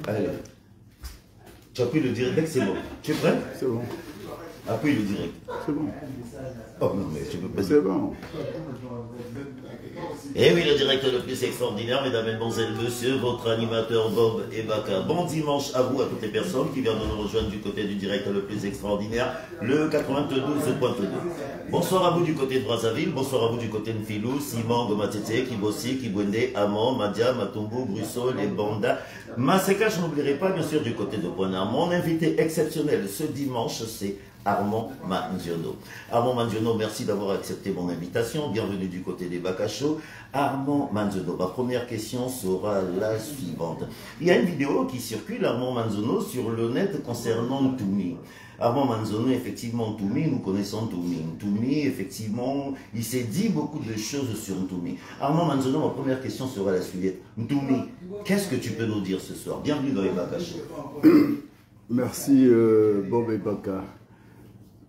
Allez. Tu appuies le direct, c'est bon. Tu es prêt? C'est bon. Appuie le direct. C'est bon. Oh non, mais tu peux pas. C'est bon. Et oui, le direct le plus extraordinaire, mesdames, mesdemoiselles, messieurs, votre animateur Bob et Baka. Bon dimanche à vous, à toutes les personnes qui viennent de nous rejoindre du côté du direct le plus extraordinaire, le 92.2. Bonsoir à vous du côté de Brazzaville, bonsoir à vous du côté de Filou, Simon, Gomatete, Kibossi, Kibwende, Amon, Madia, Matumbu, Brusso, les Banda. Maseka, je n'oublierai pas, bien sûr, du côté de Poinard. Mon invité exceptionnel ce dimanche, c'est Armand Manziono. Armand Manziono, merci d'avoir accepté mon invitation. Bienvenue du côté des Bakacho. Armand Manziono, ma première question sera la suivante. Il y a une vidéo qui circule, Armand Manziono, sur le net concernant Toumi. Armand Manziono, effectivement, Toumi, nous connaissons Toumi. Toumi, effectivement, il s'est dit beaucoup de choses sur Toumi. Armand Manziono, ma première question sera la suivante. Toumi, qu'est-ce que tu peux nous dire ce soir? Bienvenue dans les Bakacho. Merci Bob et Baka.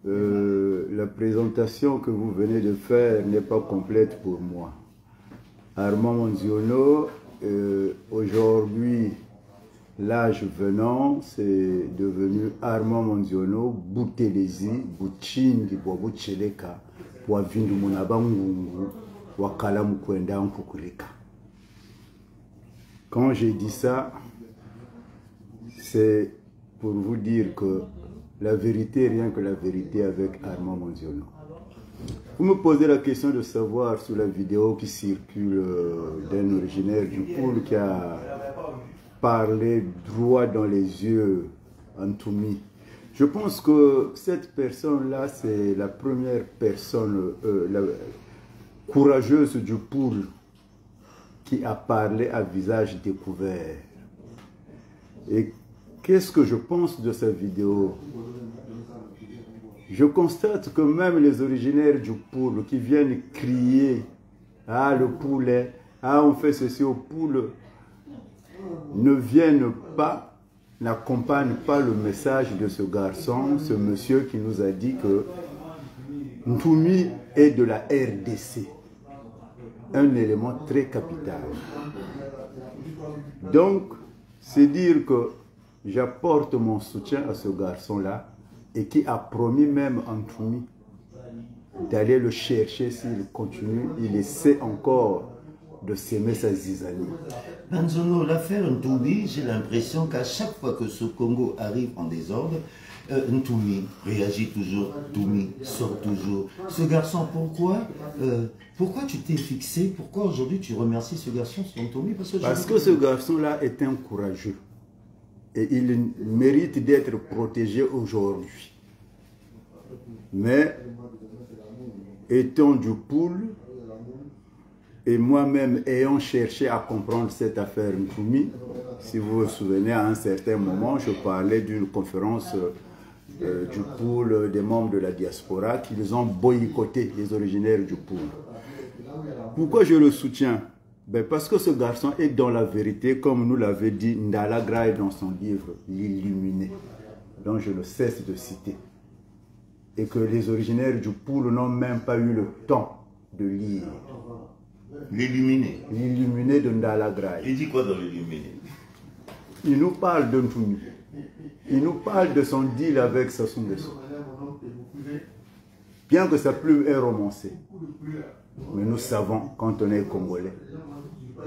La présentation que vous venez de faire n'est pas complète pour moi. Armand Manziono, aujourd'hui, l'âge venant, c'est devenu Armand Manziono, Boutelezi, Bouchingi, Boabucheleka, Boavindu Munabangungu, Wakala Mukwenda Nkukureka. Quand j'ai dit ça, c'est pour vous dire que la vérité, rien que la vérité avec Armand Manziono. Vous me posez la question de savoir sur la vidéo qui circule d'un originaire du Poul qui a parlé droit dans les yeux en Toumi. Je pense que cette personne-là, c'est la première personne courageuse du Poul qui a parlé à visage découvert. Et qu'est-ce que je pense de cette vidéo? Je constate que même les originaires du Poul qui viennent crier « Ah, le poulet, ah, on fait ceci au Poul », ne viennent pas, n'accompagnent pas le message de ce garçon, ce monsieur qui nous a dit que Toumi est de la RDC. Un élément très capital. Donc, c'est dire que j'apporte mon soutien à ce garçon-là et qui a promis même en Toumi d'aller le chercher s'il continue, il essaie encore de s'aimer sa zizanie. Manziono, l'affaire Ntoumi, j'ai l'impression qu'à chaque fois que ce Congo arrive en désordre, Ntoumi réagit toujours, Ntoumi sort toujours. Ce garçon, pourquoi tu t'es fixé? Pourquoi aujourd'hui tu remercies ce garçon sur Ntoumi? Parce que ce garçon-là est un courageux. Et il mérite d'être protégé aujourd'hui. Mais, étant du Poul, et moi-même ayant cherché à comprendre cette affaire Ntoumi, si vous vous souvenez, à un certain moment, je parlais d'une conférence du Poul, des membres de la diaspora, qu'ils ont boycotté, les originaires du Poul. Pourquoi je le soutiens? Ben parce que ce garçon est dans la vérité, comme nous l'avait dit Ndala Graï dans son livre « L'Illuminé », dont je ne cesse de citer. Et que les originaires du Poul n'ont même pas eu le temps de lire. L'Illuminé. L'Illuminé de Ndala Graï. Il dit quoi dans l'Illuminé? Il nous parle de Ntoumi. Il nous parle de son deal avec Sassou Nguesso. Bien que sa plume est romancée. Mais nous savons, quand on est Congolais,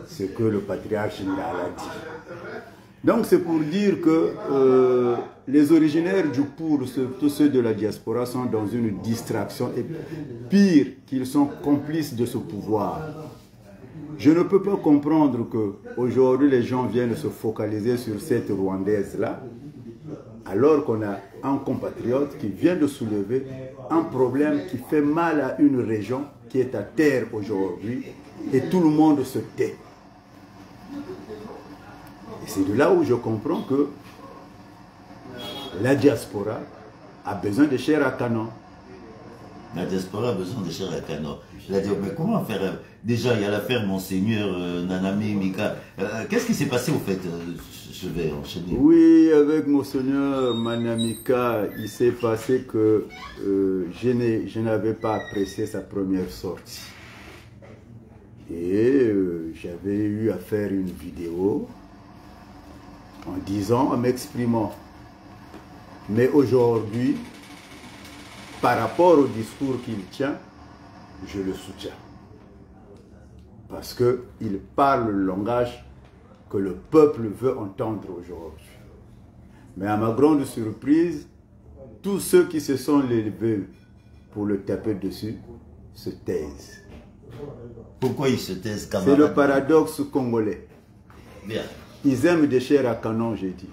ce que le patriarche Ndala dit. Donc c'est pour dire que les originaires du Poul, tous ceux de la diaspora, sont dans une distraction et pire, qu'ils sont complices de ce pouvoir. Je ne peux pas comprendre qu'aujourd'hui les gens viennent se focaliser sur cette Rwandaise-là, alors qu'on a un compatriote qui vient de soulever un problème qui fait mal à une région qui est à terre aujourd'hui et tout le monde se tait. Et c'est de là où je comprends que la diaspora a besoin de chair à canon. La diaspora a besoin de chair à canon. Mais comment faire? Déjà, il y a l'affaire Monseigneur Nanami Mika. Qu'est-ce qui s'est passé au fait? Je vais enchaîner. Oui, avec Monseigneur Manamika, il s'est passé que je n'avais pas apprécié sa première sortie. Et j'avais eu à faire une vidéo en disant, en m'exprimant. Mais aujourd'hui, par rapport au discours qu'il tient, je le soutiens. Parce qu'il parle le langage que le peuple veut entendre aujourd'hui. Mais à ma grande surprise, tous ceux qui se sont levés pour le taper dessus se taisent. Pourquoi ils se taisent, camarades? C'est le paradoxe congolais. Bien. Ils aiment des chairs à canon, j'ai dit.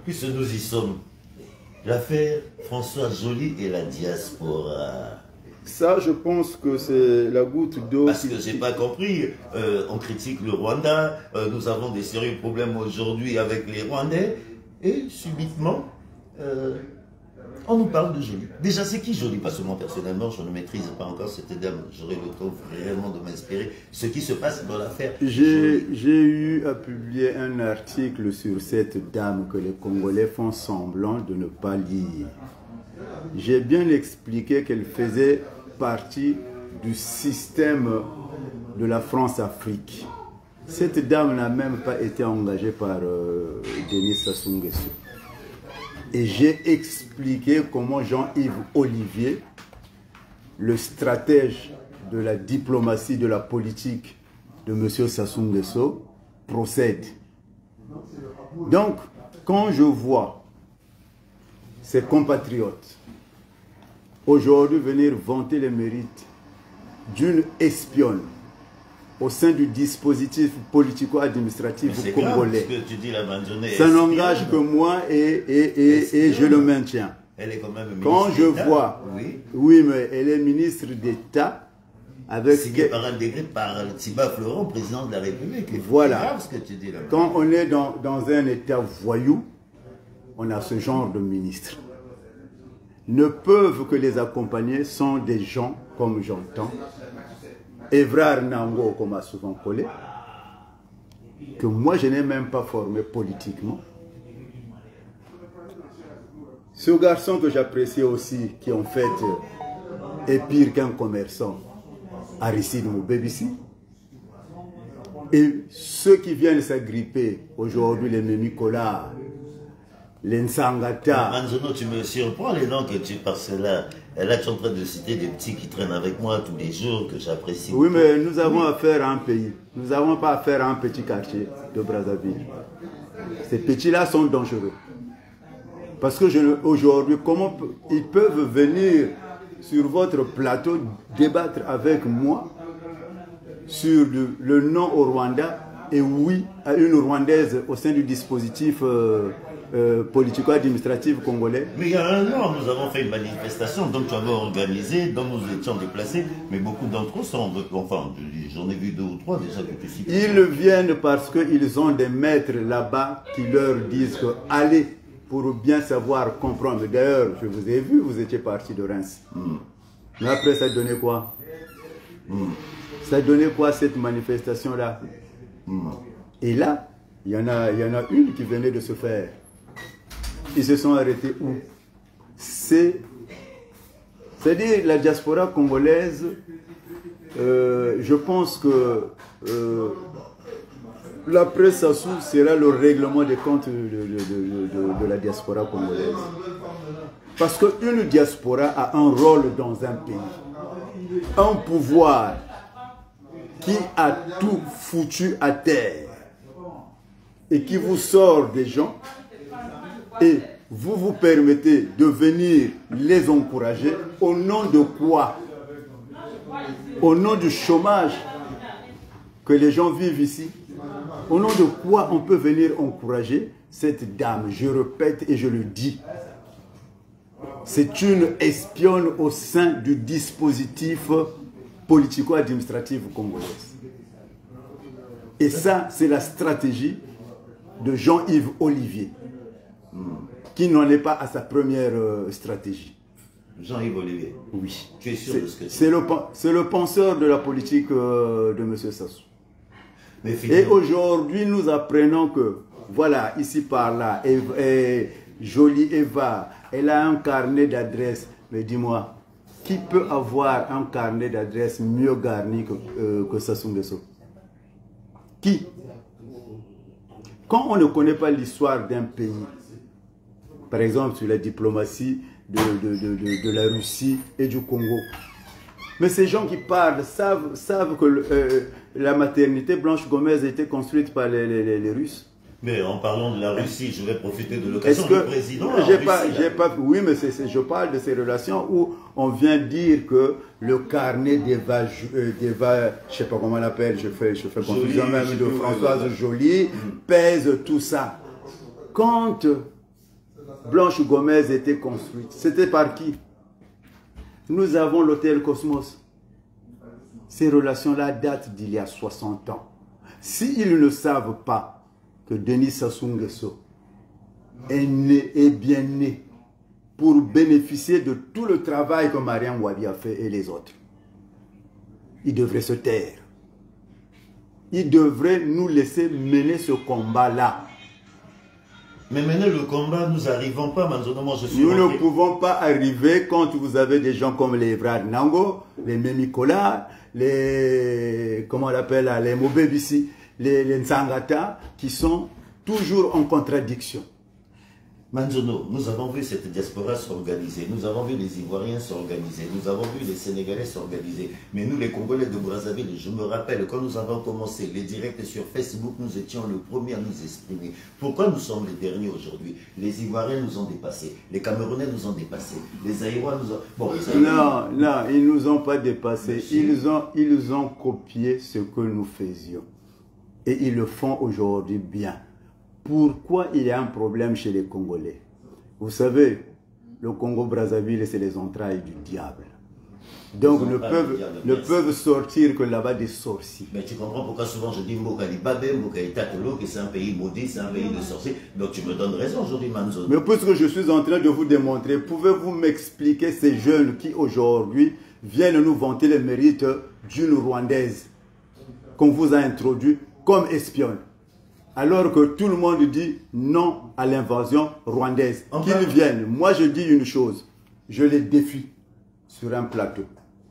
Puisque nous y sommes, l'affaire François Joly et la diaspora. Ça, je pense que c'est la goutte d'eau. Parce que j'ai pas compris, on critique le Rwanda, nous avons des sérieux problèmes aujourd'hui avec les Rwandais, et subitement, on nous parle de Joly. Déjà, c'est qui Joly? Parce que moi, personnellement, je ne maîtrise pas encore cette dame. J'aurais le temps vraiment de m'inspirer. Ce qui se passe dans l'affaire. J'ai eu à publier un article sur cette dame que les Congolais font semblant de ne pas lire. J'ai bien expliqué qu'elle faisait partie du système de la France-Afrique. Cette dame n'a même pas été engagée par Denis Sassou Nguesso. Et j'ai expliqué comment Jean-Yves Olivier, le stratège de la diplomatie, de la politique de M. Sassou Nguesso, procède. Donc, quand je vois ses compatriotes aujourd'hui venir vanter les mérites d'une espionne au sein du dispositif politico-administratif congolais, ça n'engage que moi et je le maintiens. Elle est quand même ministre. Quand je vois, oui, mais elle est ministre d'État avec... Signé par un décret par Thiba Florent, président de la République. Voilà. C'est grave ce que tu dis là. Quand on est dans un État voyou, on a ce genre de ministre. Ne peuvent que les accompagner sont des gens, comme j'entends, Evrard Nango, qu'on m'a souvent collé, que moi je n'ai même pas formé politiquement. Ce garçon que j'apprécie aussi, qui en fait est pire qu'un commerçant, Aristide Moubébissi, et ceux qui viennent s'agripper aujourd'hui, les Mémikola, les Nsangata. Manzono, tu me surprends les noms que tu passes là. Et là, tu es en train de citer des petits qui traînent avec moi tous les jours, que j'apprécie. Oui, mais nous avons affaire à un pays. Nous n'avons pas affaire à un petit quartier de Brazzaville. Ces petits-là sont dangereux. Parce que aujourd'hui, comment ils peuvent venir sur votre plateau débattre avec moi sur le non au Rwanda et oui à une Rwandaise au sein du dispositif politico-administratif congolais. Mais il y a un an, nous avons fait une manifestation, donc tu avais organisé, dont nous étions déplacés, mais beaucoup d'entre eux sont, enfin, j'en ai vu 2 ou 3 déjà que tu cites. Ils viennent parce qu'ils ont des maîtres là-bas qui leur disent que allez, pour bien savoir comprendre. D'ailleurs, je vous ai vu, vous étiez parti de Reims. Mais après, ça donnait quoi? Ça donnait quoi cette manifestation-là? Et là, il y en a une qui venait de se faire. Ils se sont arrêtés où? C'est-à-dire la diaspora congolaise, je pense que l'après Sassou sera le règlement des comptes de la diaspora congolaise. Parce qu'une diaspora a un rôle dans un pays, un pouvoir qui a tout foutu à terre et qui vous sort des gens et vous vous permettez de venir les encourager au nom de quoi? Au nom du chômage que les gens vivent ici. Au nom de quoi on peut venir encourager cette dame? Je répète et je le dis. C'est une espionne au sein du dispositif politico-administratif congolais. Et ça, c'est la stratégie de Jean-Yves Olivier, qui n'en est pas à sa première stratégie. Jean-Yves Olivier. Oui. Tu es sûr de ce que c'est le penseur de la politique de M. Sassou. Mais et aujourd'hui, nous apprenons que, voilà, ici par là, et Jolie Eva, elle a un carnet d'adresses. Mais dis-moi, qui peut avoir un carnet d'adresses mieux garni que Sassou Nguesso? Qui? Quand on ne connaît pas l'histoire d'un pays, par exemple sur la diplomatie de la Russie et du Congo, mais ces gens qui parlent savent que la maternité Blanche Gomez a été construite par les Russes. Mais en parlant de la Russie, je vais profiter de l'occasion du président. Oui, mais je parle de ces relations où on vient dire que le carnet je sais pas comment on l'appelle, je fais confusion même, de Françoise Joly, pèse tout ça. Quand Blanche Gomez était construite, c'était par qui? Nous avons l'hôtel Cosmos. Ces relations-là datent d'il y a 60 ans. S'ils ne savent pas que Denis Sassou Nguesso est bien né pour bénéficier de tout le travail que Mariam Wadi a fait et les autres, il devrait se taire. Il devrait nous laisser mener ce combat-là. Mais mener le combat, nous n'arrivons pas, maintenant je suis... Nous ne pouvons pas arriver quand vous avez des gens comme les Vrad Nango, les Memikola, comment on l'appelle, les Mobebisi, les Nzangata, qui sont toujours en contradiction. Manzono, nous avons vu cette diaspora s'organiser, nous avons vu les Ivoiriens s'organiser, nous avons vu les Sénégalais s'organiser, mais nous les Congolais de Brazzaville, je me rappelle quand nous avons commencé les directs sur Facebook, nous étions le premier à nous exprimer. Pourquoi nous sommes les derniers aujourd'hui? Les Ivoiriens nous ont dépassés, les Camerounais nous ont dépassés, les Aïrois nous ont... Bon, non, ils ne nous ont pas dépassés, ils ont copié ce que nous faisions. Et ils le font aujourd'hui bien. Pourquoi il y a un problème chez les Congolais? Vous savez, le Congo-Brazzaville, c'est les entrailles du diable. Donc, ne peuvent sortir que là-bas des sorciers. Mais tu comprends pourquoi souvent je dis Mbokali Babé, Mbokali Tatolo, que c'est un pays maudit, c'est un pays de sorciers. Donc, tu me donnes raison aujourd'hui, Manzo. Mais puisque je suis en train de vous démontrer, pouvez-vous m'expliquer ces jeunes qui, aujourd'hui, viennent nous vanter les mérites d'une Rwandaise qu'on vous a introduit comme espionne? Alors que tout le monde dit non à l'invasion rwandaise. Qu'ils viennent. Moi, je dis une chose. Je les défie sur un plateau.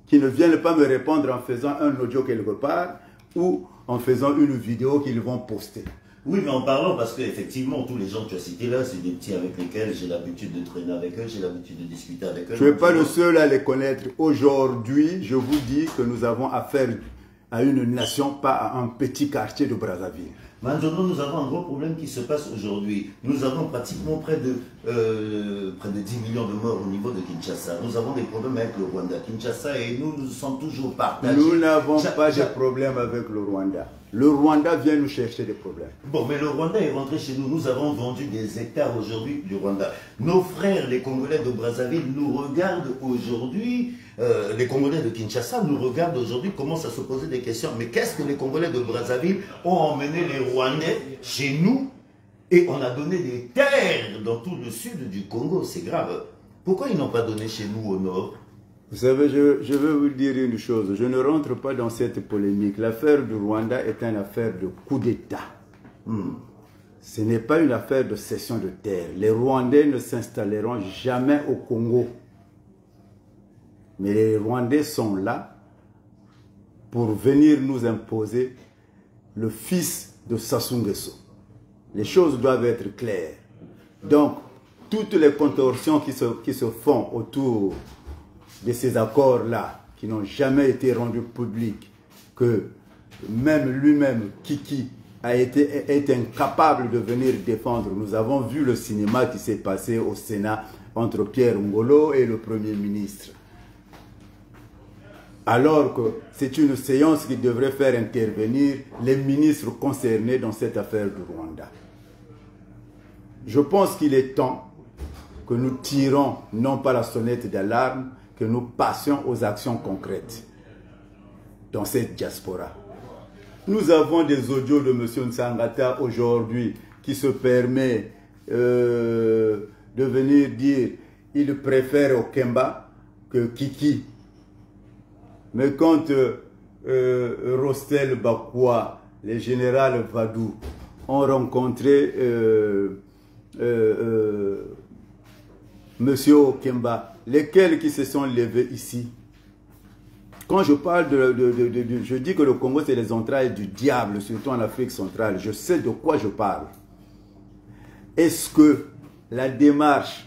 Qu'ils ne viennent pas me répondre en faisant un audio quelque part ou en faisant une vidéo qu'ils vont poster. Oui, mais en parlant, parce qu'effectivement, tous les gens que tu as cités là, c'est des petits avec lesquels j'ai l'habitude de traîner avec eux, j'ai l'habitude de discuter avec eux. Je ne suis pas le seul à les connaître. Aujourd'hui, je vous dis que nous avons affaire à une nation, pas à un petit quartier de Brazzaville. Maintenant, nous avons un gros problème qui se passe aujourd'hui. Nous avons pratiquement près de 10 millions de morts au niveau de Kinshasa. Nous avons des problèmes avec le Rwanda. Kinshasa et nous sommes toujours partagés. Nous n'avons pas de problème avec le Rwanda. Le Rwanda vient nous chercher des problèmes. Bon, mais le Rwanda est rentré chez nous. Nous avons vendu des hectares aujourd'hui du Rwanda. Nos frères, les Congolais de Brazzaville, nous regardent aujourd'hui. Les Congolais de Kinshasa nous regardent aujourd'hui, commencent à se poser des questions. Mais qu'est-ce que les Congolais de Brazzaville ont emmené les Rwandais chez nous et on a donné des terres dans tout le sud du Congo? C'est grave. Pourquoi ils n'ont pas donné chez nous au nord? Vous savez, je veux vous dire une chose. Je ne rentre pas dans cette polémique. L'affaire du Rwanda est une affaire de coup d'État. Ce n'est pas une affaire de cession de terre. Les Rwandais ne s'installeront jamais au Congo. Mais les Rwandais sont là pour venir nous imposer le fils de Sassou Nguesso. Les choses doivent être claires. Donc, toutes les contorsions qui se font autour de ces accords-là, qui n'ont jamais été rendus publics, que même lui-même, Kiki, est incapable de venir défendre. Nous avons vu le cinéma qui s'est passé au Sénat entre Pierre Ngolo et le Premier ministre. Alors que c'est une séance qui devrait faire intervenir les ministres concernés dans cette affaire du Rwanda. Je pense qu'il est temps que nous tirons, non pas la sonnette d'alarme, que nous passions aux actions concrètes dans cette diaspora. Nous avons des audios de M. Nsangata aujourd'hui qui se permet de venir dire qu'il préfère Okemba que Kiki. Mais quand Rostel Bakwa, les généraux Vadou ont rencontré M. Okemba, lesquels qui se sont levés ici? Quand je parle je dis que le Congo c'est les entrailles du diable, surtout en Afrique centrale. Je sais de quoi je parle. Est-ce que la démarche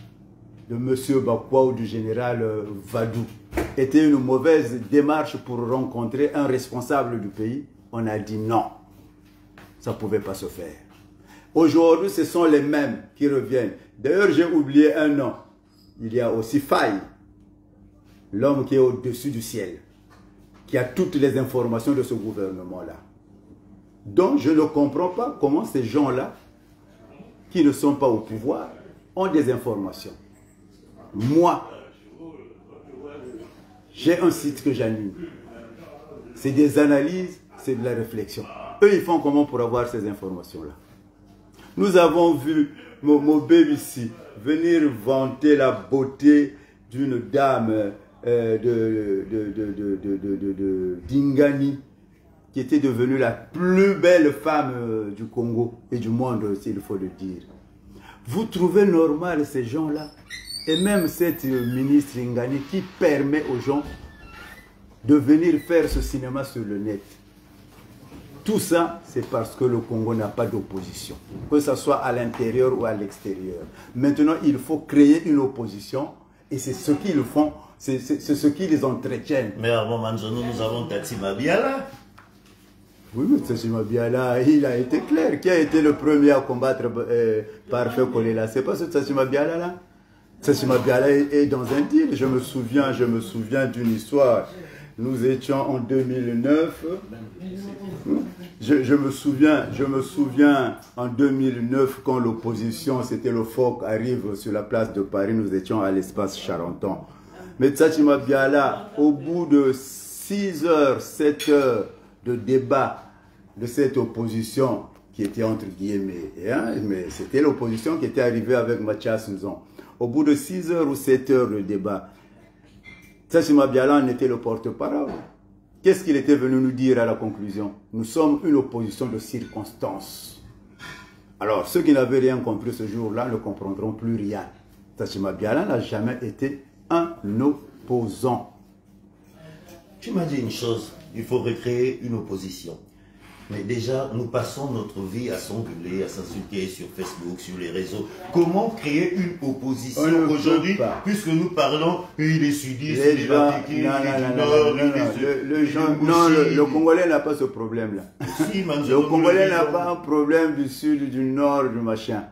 de M. Bakwa ou du général Vadou était une mauvaise démarche pour rencontrer un responsable du pays? On a dit non, ça ne pouvait pas se faire. Aujourd'hui, ce sont les mêmes qui reviennent. D'ailleurs, j'ai oublié un nom. Il y a aussi Faye, l'homme qui est au-dessus du ciel, qui a toutes les informations de ce gouvernement-là. Donc, je ne comprends pas comment ces gens-là, qui ne sont pas au pouvoir, ont des informations. Moi, j'ai un site que j'anime. C'est des analyses, c'est de la réflexion. Eux, ils font comment pour avoir ces informations-là? Nous avons vu Mobé ici venir vanter la beauté d'une dame d'Ingani, qui était devenue la plus belle femme du Congo et du monde, s'il faut le dire. Vous trouvez normal ces gens-là? Et même cette ministre Ingani qui permet aux gens de venir faire ce cinéma sur le net. Tout ça, c'est parce que le Congo n'a pas d'opposition, que ce soit à l'intérieur ou à l'extérieur. Maintenant, il faut créer une opposition et c'est ce qu'ils font, c'est ce qui les entretiennent. Mais avant Manzono, nous avons Tatsima Biala. Oui, mais Tatsima Biala, il a été clair. Qui a été le premier à combattre Parfait Kolela? C'est pas ce Tatsima Biala là? Tatsima Biala est dans un deal. Je me souviens d'une histoire. Nous étions en 2009. Je me souviens en 2009 quand l'opposition, c'était le FOC, arrive sur la place de Paris, nous étions à l'espace Charenton. Mais Tatsima Biala, au bout de 6 heures, 7 heures de débat de cette opposition qui était entre guillemets, mais c'était l'opposition qui était arrivée avec Mathias Nzon. Au bout de 6 heures ou 7 heures de débat, Tatsima Biala en était le porte-parole. Qu'est-ce qu'il était venu nous dire à la conclusion? Nous sommes une opposition de circonstances. Alors, ceux qui n'avaient rien compris ce jour-là ne comprendront plus rien. Tatsima Biala n'a jamais été un opposant. Tu m'as dit une chose, il faut recréer une opposition. Mais déjà, nous passons notre vie à s'engueuler, à s'insulter sur Facebook, sur les réseaux. Comment créer une opposition aujourd'hui, puisque nous parlons, il est sudiste, il est Batiké, il est du Nord, le Congolais n'a pas ce problème-là. Si, le Congolais n'a pas un problème du sud, du nord, du machin.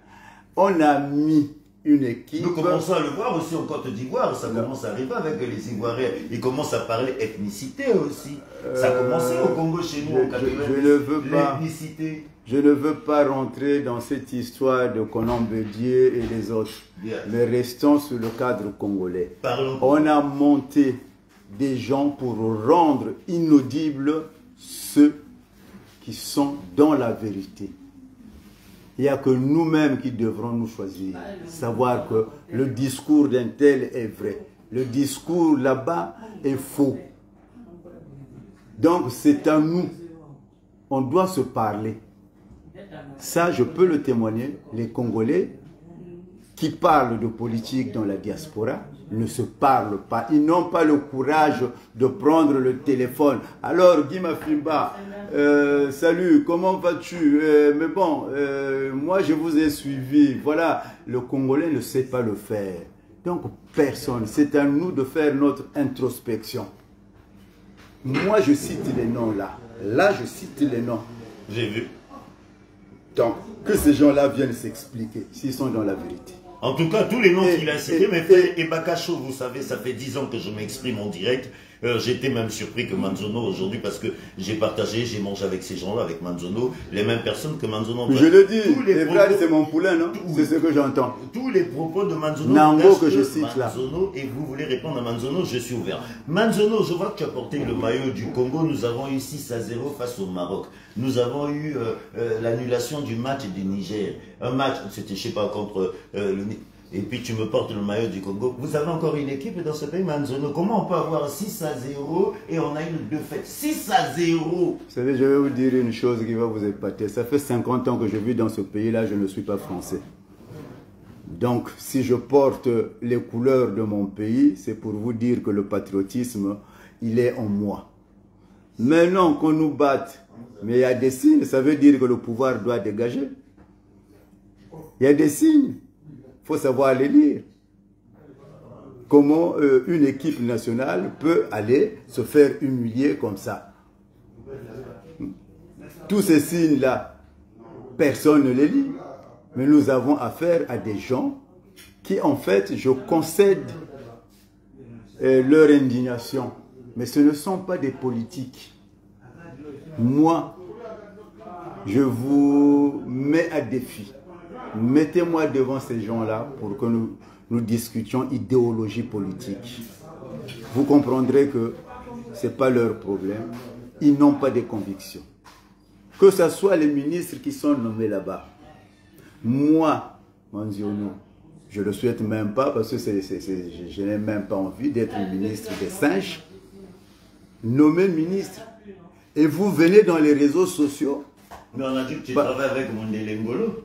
On a mis une équipe. Nous commençons à le voir aussi en Côte d'Ivoire, ça commence à arriver avec les Ivoiriens. Ils commencent à parler ethnicité aussi. Ça a commencé au Congo chez nous en 80. L'ethnicité. Je ne veux pas rentrer dans cette histoire de Conan Bédier et les autres. Bien. Mais restons sur le cadre congolais. On a monté des gens pour rendre inaudibles ceux qui sont dans la vérité. Il n'y a que nous-mêmes qui devrons nous choisir. Savoir que le discours d'un tel est vrai. Le discours là-bas est faux. Donc c'est à nous. On doit se parler. Ça, je peux le témoigner. Les Congolais qui parlent de politique dans la diaspora ne se parlent pas. Ils n'ont pas le courage de prendre le téléphone. Alors, Guy Mafimba, salut, comment vas-tu? Mais bon, moi je vous ai suivi. Voilà, le Congolais ne sait pas le faire. Donc, personne. C'est à nous de faire notre introspection. Moi, je cite les noms là. Là, je cite les noms. J'ai vu. Donc, que ces gens-là viennent s'expliquer s'ils sont dans la vérité. En tout cas, tous les noms qu'il a cités, mes frères, et Bakacho, vous savez, ça fait 10 ans que je m'exprime en direct. J'étais même surpris que Manzono aujourd'hui, parce que j'ai partagé, j'ai mangé avec ces gens-là, avec Manzono, les mêmes personnes que Manzono. Je le dis, les frères, c'est mon poulain, non? C'est ce que j'entends. Tous les propos de Manzono, Nango que je cite là. Manzono, et vous voulez répondre à Manzono, je suis ouvert. Manzono, je vois que tu as porté le maillot du Congo. Nous avons eu 6-0 face au Maroc. Nous avons eu l'annulation du match du Niger. Un match, c'était, je sais pas, contre le... Et puis tu me portes le maillot du Congo. Vous avez encore une équipe dans ce pays, Manzono. Comment on peut avoir 6-0 et on a eu deux fêtes? 6-0. Vous savez, je vais vous dire une chose qui va vous épater. Ça fait 50 ans que je vis dans ce pays-là, je ne suis pas français. Donc, si je porte les couleurs de mon pays, c'est pour vous dire que le patriotisme, il est en moi. Maintenant qu'on nous batte, mais il y a des signes, ça veut dire que le pouvoir doit dégager. Il y a des signes. Il faut savoir les lire. Comment une équipe nationale peut aller se faire humilier comme ça. Tous ces signes-là, personne ne les lit. Mais nous avons affaire à des gens qui, en fait, je concède leur indignation. Mais ce ne sont pas des politiques. Moi, je vous mets à défi. Mettez-moi devant ces gens-là pour que nous discutions idéologie politique. Vous comprendrez que ce n'est pas leur problème. Ils n'ont pas de convictions. Que ce soit les ministres qui sont nommés là-bas. Moi, Manziono, je ne le souhaite même pas parce que je n'ai même pas envie d'être ministre des singes. Nommé ministre. Et vous venez dans les réseaux sociaux. Mais on a dit que tu travailles avec Mondele Ngolo.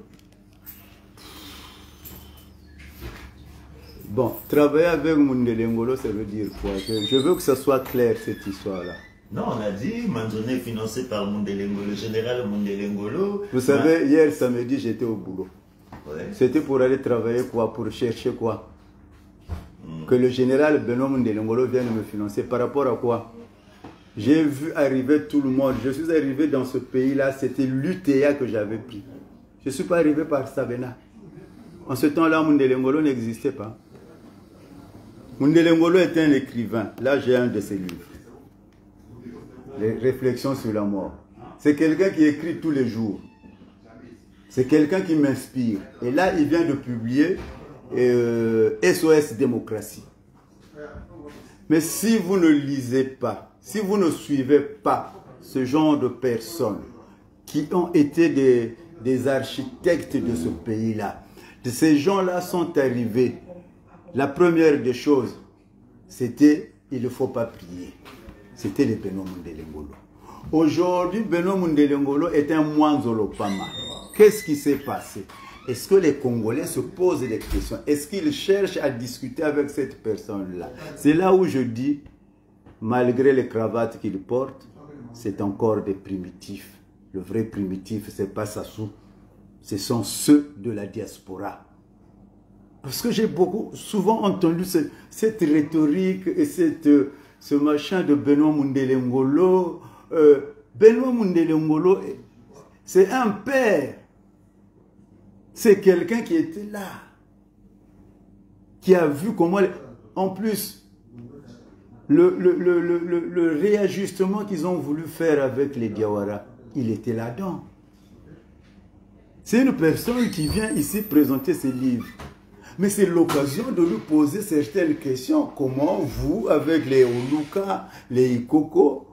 Bon, travailler avec Mondele Ngolo, ça veut dire quoi? Je veux que ça soit clair, cette histoire-là. Non, on a dit, Manzone est financé par Mondele Ngolo, le général Mondele Ngolo. Vous savez, hier samedi, j'étais au boulot. Ouais. C'était pour aller travailler quoi? Pour chercher quoi? Que le général Benoît Mondele Ngolo vienne me financer. Par rapport à quoi? J'ai vu arriver tout le monde. Je suis arrivé dans ce pays-là, c'était l'UTA que j'avais pris. Je ne suis pas arrivé par Sabena. En ce temps-là, Mondele Ngolo n'existait pas. Mondele Ngolo était un écrivain. Là, j'ai un de ses livres. Les réflexions sur la mort. C'est quelqu'un qui écrit tous les jours. C'est quelqu'un qui m'inspire. Et là, il vient de publier SOS Démocratie. Mais si vous ne lisez pas, si vous ne suivez pas ce genre de personnes qui ont été des architectes de ce pays-là, ces gens-là sont arrivés. La première des choses, c'était il ne faut pas prier. C'était le Benoît Mondele Ngolo. Aujourd'hui, Benoît Mondele Ngolo est un Mwanzolo Pama. Qu'est-ce qui s'est passé? Est-ce que les Congolais se posent des questions? Est-ce qu'ils cherchent à discuter avec cette personne-là? C'est là où je dis, malgré les cravates qu'il porte, c'est encore des primitifs. Le vrai primitif, ce n'est pas Sassou. Ce sont ceux de la diaspora. Parce que j'ai souvent entendu cette rhétorique et ce machin de Benoît Mondele Ngolo. Benoît Mondele Ngolo, c'est un père. C'est quelqu'un qui était là. Qui a vu comment... En plus, le réajustement qu'ils ont voulu faire avec les Diawara, il était là-dedans. C'est une personne qui vient ici présenter ses livres. Mais c'est l'occasion de lui poser certaines questions. Comment vous, avec les Oluka, les Ikoko,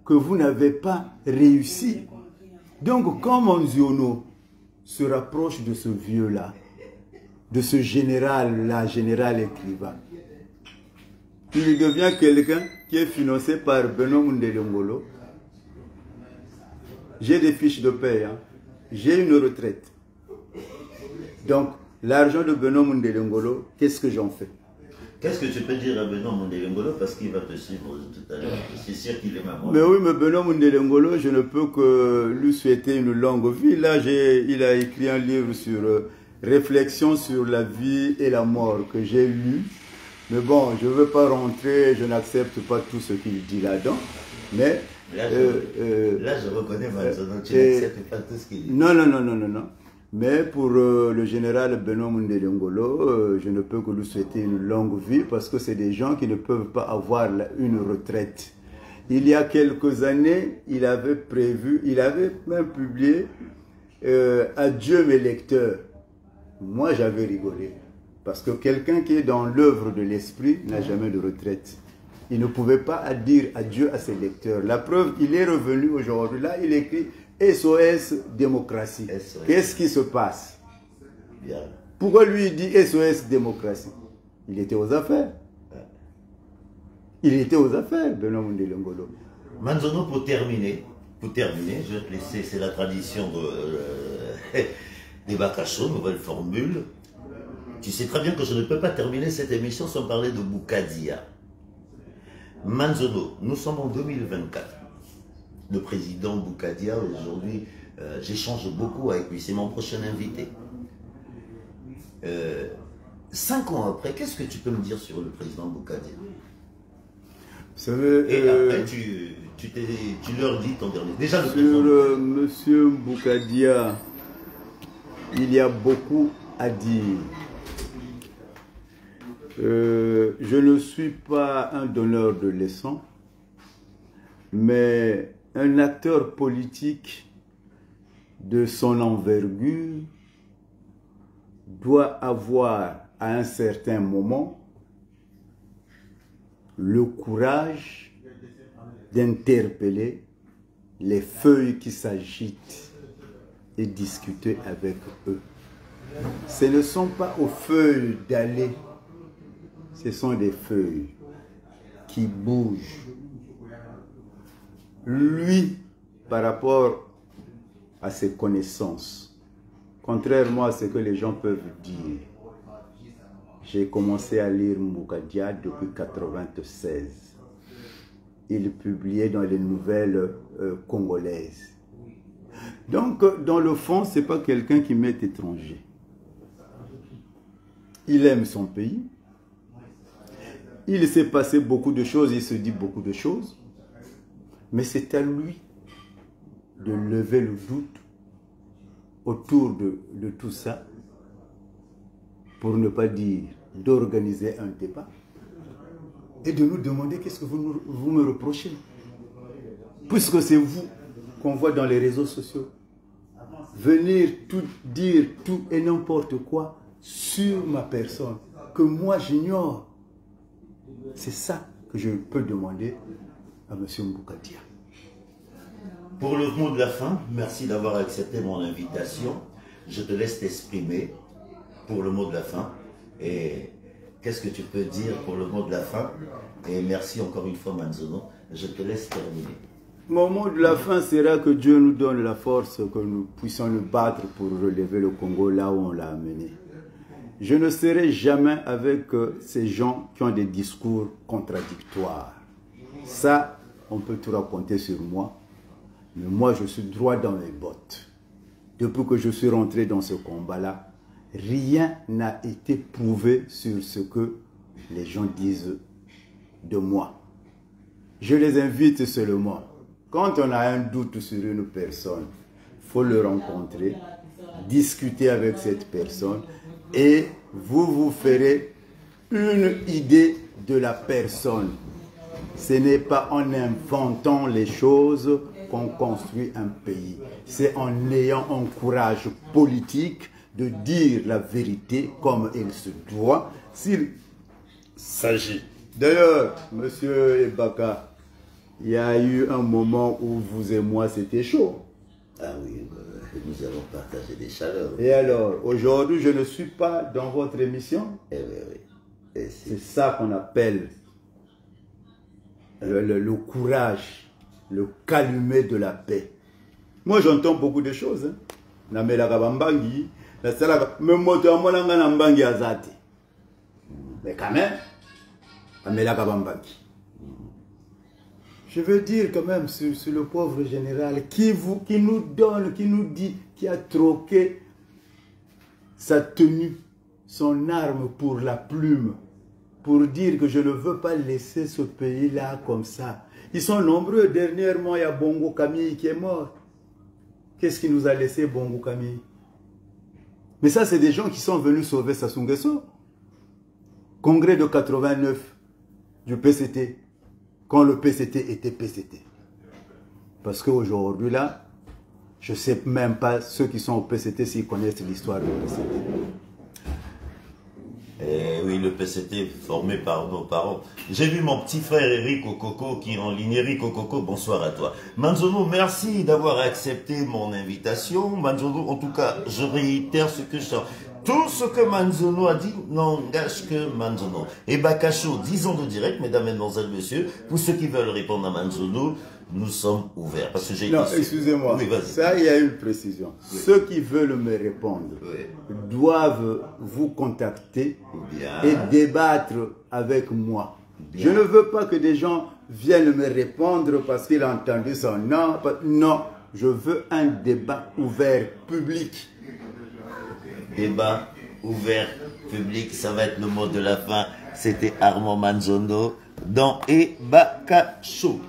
que vous n'avez pas réussi. Donc, quand Manziono se rapproche de ce vieux-là, de ce général-là, général écrivain, il devient quelqu'un qui est financé par Benoît Mondele Ngolo. J'ai des fiches de paie, hein. J'ai une retraite. Donc, l'argent de Benoît Mondele Ngolo, qu'est-ce que j'en fais? Qu'est-ce que tu peux dire à Benoît Mondele Ngolo parce qu'il va te suivre tout à l'heure? C'est sûr qu'il est maman. Mais oui, mais Benoît Mondele Ngolo, je ne peux que lui souhaiter une longue vie. Là, il a écrit un livre sur réflexion sur la vie et la mort que j'ai lu. Mais bon, je ne veux pas rentrer, je n'accepte pas tout ce qu'il dit là-dedans. Mais là, je reconnais Manzano, tu n'acceptes pas tout ce qu'il dit. Non. Mais pour le général Benoît Mondele Ngolo, je ne peux que lui souhaiter une longue vie parce que c'est des gens qui ne peuvent pas avoir une retraite. Il y a quelques années, il avait même publié Adieu mes lecteurs. Moi, j'avais rigolé. Parce que quelqu'un qui est dans l'œuvre de l'esprit n'a jamais de retraite. Il ne pouvait pas dire adieu à ses lecteurs. La preuve, il est revenu aujourd'hui. Là, il écrit SOS Démocratie. Qu'est-ce qui se passe? Bien. Pourquoi lui il dit SOS Démocratie? Il était aux affaires. Il était aux affaires, Benoît Mondele Ngolo. Manzano, pour terminer, je vais te laisser, c'est la tradition des Bakacho, nouvelle formule. Tu sais très bien que je ne peux pas terminer cette émission sans parler de Boukadia. Manzano, nous sommes en 2024. Le président Boukadia, aujourd'hui, j'échange beaucoup avec lui, c'est mon prochain invité. 5 ans après, qu'est-ce que tu peux me dire sur le président Bougadia? Vous savez, et après, tu leur dis ton dernier. Déjà, le sur Monsieur Bougadia, il y a beaucoup à dire. Je ne suis pas un donneur de leçons, mais un acteur politique de son envergure doit avoir à un certain moment le courage d'interpeller les feuilles qui s'agitent et discuter avec eux. Ce ne sont pas aux feuilles d'aller, ce sont des feuilles qui bougent. Lui, par rapport à ses connaissances, contrairement à ce que les gens peuvent dire, j'ai commencé à lire Bougadia depuis 1996. Il publiait dans les nouvelles congolaises. Donc, dans le fond, ce n'est pas quelqu'un qui m'est étranger. Il aime son pays. Il s'est passé beaucoup de choses, il se dit beaucoup de choses. Mais c'est à lui de lever le doute autour de tout ça, pour ne pas dire d'organiser un débat et de nous demander qu'est-ce que vous me reprochez. Puisque c'est vous qu'on voit dans les réseaux sociaux venir dire tout et n'importe quoi sur ma personne, que moi j'ignore. C'est ça que je peux demander à M. Bougadia. Pour le mot de la fin, merci d'avoir accepté mon invitation. Je te laisse t'exprimer pour le mot de la fin. Et qu'est-ce que tu peux dire pour le mot de la fin? Et merci encore une fois, Manzono. Je te laisse terminer. Mon mot de la fin sera que Dieu nous donne la force, que nous puissions nous battre pour relever le Congo là où on l'a amené. Je ne serai jamais avec ces gens qui ont des discours contradictoires. Ça, on peut tout raconter sur moi. Mais moi, je suis droit dans mes bottes. Depuis que je suis rentré dans ce combat-là, rien n'a été prouvé sur ce que les gens disent de moi. Je les invite seulement. Quand on a un doute sur une personne, il faut le rencontrer, discuter avec cette personne et vous vous ferez une idée de la personne. Ce n'est pas en inventant les choses qu'on construit un pays. C'est en ayant un courage politique de dire la vérité comme il se doit s'il s'agit. D'ailleurs, monsieur Ebaka, il y a eu un moment où vous et moi c'était chaud. Ah oui, nous avons partagé des chaleurs. Et alors, aujourd'hui, je ne suis pas dans votre émission. Eh oui, oui. C'est ça qu'on appelle le courage, le calumet de la paix. Moi, j'entends beaucoup de choses. Mais quand même, je veux dire quand même sur le pauvre général qui nous donne, qui nous dit, qui a troqué sa tenue, son arme pour la plume, pour dire que je ne veux pas laisser ce pays-là comme ça. Ils sont nombreux. Dernièrement, il y a Bongo Camille qui est mort. Qu'est-ce qui nous a laissé Bongo Camille? Mais ça, c'est des gens qui sont venus sauver Sassou Nguesso. Congrès de 89 du PCT, quand le PCT était PCT. Parce qu'aujourd'hui, là, je ne sais même pas ceux qui sont au PCT s'ils connaissent l'histoire du PCT. Eh oui, le PCT formé par nos parents. J'ai vu mon petit frère Eric Okoko qui est en ligne. Eric Okoko, bonsoir à toi. Manzono, merci d'avoir accepté mon invitation. Manzono, en tout cas, je réitère ce que je sens. Tout ce que Manzono a dit n'engage que Manzono. Et Bakacho, 10 ans de direct, mesdames, mesdemoiselles, messieurs, pour ceux qui veulent répondre à Manzono, nous sommes ouverts. Parce que j'ai non, excusez-moi. Oui, ça, il y a une précision. Oui. Ceux qui veulent me répondre doivent vous contacter et débattre avec moi. Bien. Je ne veux pas que des gens viennent me répondre parce qu'ils ont entendu son nom. Non, je veux un débat ouvert, public. Débat ouvert public, ça va être le mot de la fin. C'était Armand Manzondo dans Ebaka Show.